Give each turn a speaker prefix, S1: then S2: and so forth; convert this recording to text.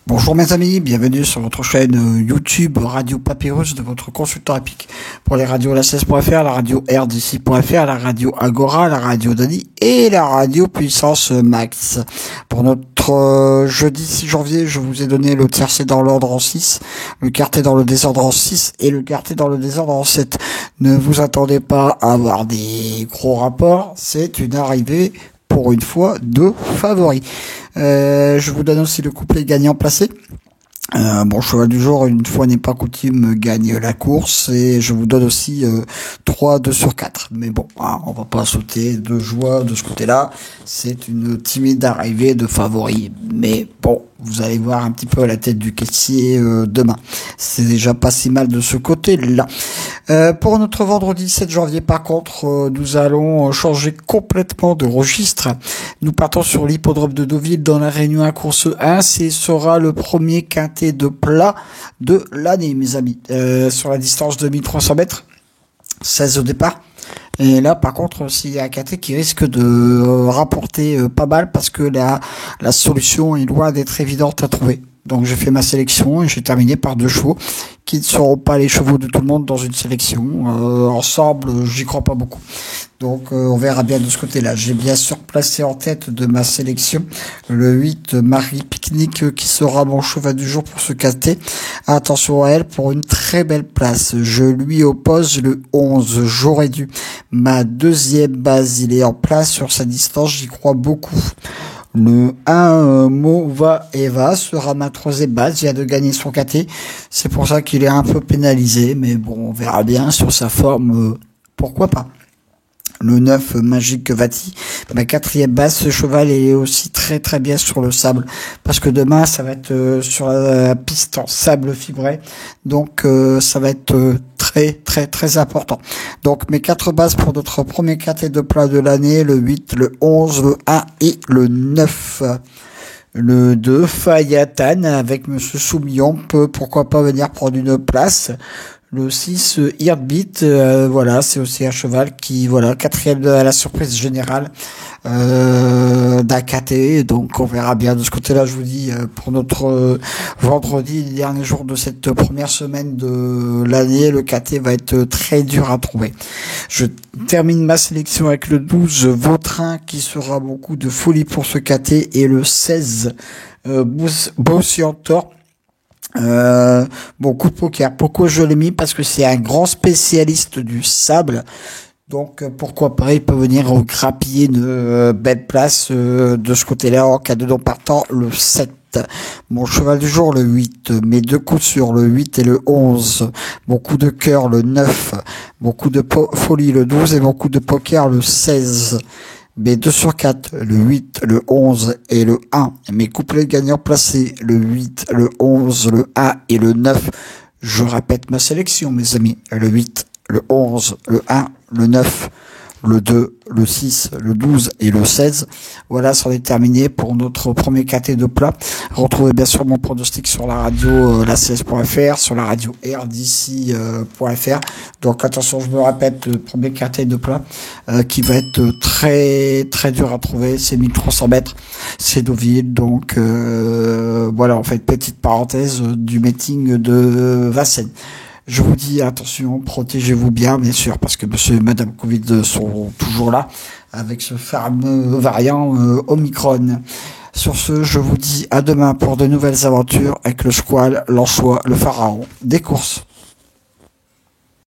S1: Bonjour mes amis, bienvenue sur votre chaîne YouTube Radio Papyrus de votre consultant épique pour les radios la16.fr, la radio RDC.fr, la radio Agora, la radio Dani et la radio Puissance Max. Pour notre jeudi 6 janvier, je vous ai donné le tiercé dans l'ordre en 6, le quartet dans le désordre en 6 et le quartet dans le désordre en 7. Ne vous attendez pas à avoir des gros rapports, c'est une arrivée pour une fois de favoris. Je vous donne aussi le couplet gagnant placé. Cheval du jour, une fois n'est pas coutume, gagne la course, et je vous donne aussi 3 2 sur 4. Mais bon, on va pas sauter de joie de ce côté-là. C'est une timide arrivée de favoris. Mais bon, vous allez voir un petit peu à la tête du caissier demain. C'est déjà pas si mal de ce côté-là. Pour notre vendredi 7 janvier, par contre, nous allons changer complètement de registre. Nous partons sur l'hippodrome de Deauville dans la Réunion à course 1. Ce sera le premier quintet de plat de l'année, mes amis. Sur la distance de 1300 mètres, 16 au départ. Et là, par contre, s'il y a un quintet qui risque de rapporter pas mal parce que la solution est loin d'être évidente à trouver. Donc j'ai fait ma sélection et j'ai terminé par 2 chevaux qui ne seront pas les chevaux de tout le monde dans une sélection. Ensemble, j'y crois pas beaucoup. Donc on verra bien de ce côté-là. J'ai bien sûr placé en tête de ma sélection le 8 Marie Pique-Nique qui sera mon cheval du jour pour ce quintet. Attention à elle pour une très belle place. Je lui oppose le 11. J'aurais dû. Ma deuxième base, il est en place sur sa distance. J'y crois beaucoup. Le 1 Mova Eva sera ma troisième base, il vient de gagner son quintet, c'est pour ça qu'il est un peu pénalisé, mais bon, on verra bien sur sa forme, pourquoi pas. Le 9 Magique Vati, ma quatrième base, ce cheval est aussi très très bien sur le sable, parce que demain ça va être sur la piste en sable fibré, donc ça va être très très très important. Donc mes 4 bases pour notre premier quintet de plat de l'année, le 8, le 11, le 1 et le 9. Le 2, Fayatan, avec Monsieur Soumillon, peut pourquoi pas venir prendre une place. Le 6, Heartbeat, voilà, c'est aussi un cheval qui, voilà, quatrième à la surprise générale d'un quintet. Donc on verra bien de ce côté-là, je vous dis, pour notre vendredi, dernier jour de cette première semaine de l'année, le quintet va être très dur à trouver. Je termine ma sélection avec le 12, Vautrin, qui sera beaucoup de folie pour ce quintet, et le 16, Bossiantor. Coup de poker. Pourquoi je l'ai mis? Parce que c'est un grand spécialiste du sable. Donc pourquoi pas, il peut venir grappiller une belle place de ce côté-là en cas de non partant, le 7. Mon cheval du jour, le 8. Mes 2 coups sur le 8 et le 11. Mon coup de cœur, le 9. Mon coup de folie, le 12. Et mon coup de poker, le 16. Mes 2 sur 4, le 8, le 11 et le 1. Mes couplets gagnants placés, le 8, le 11, le 1 et le 9. Je répète ma sélection, mes amis. Le 8, le 11, le 1, le 9, le 2, le 6, le 12 et le 16. Voilà, c'en est terminé pour notre premier quintet de plat. Retrouvez bien sûr mon pronostic sur la radio la16.fr, sur la radio rdc.fr. Donc attention, je me répète, le premier quintet de plat qui va être très très dur à trouver, c'est 1300 mètres, c'est Deauville. Donc voilà, on fait une petite parenthèse du meeting de Vincennes. Je vous dis attention, protégez-vous bien sûr, parce que monsieur et madame Covid sont toujours là avec ce fameux variant Omicron. Sur ce, je vous dis à demain pour de nouvelles aventures avec le squal, l'anchois, le pharaon des courses.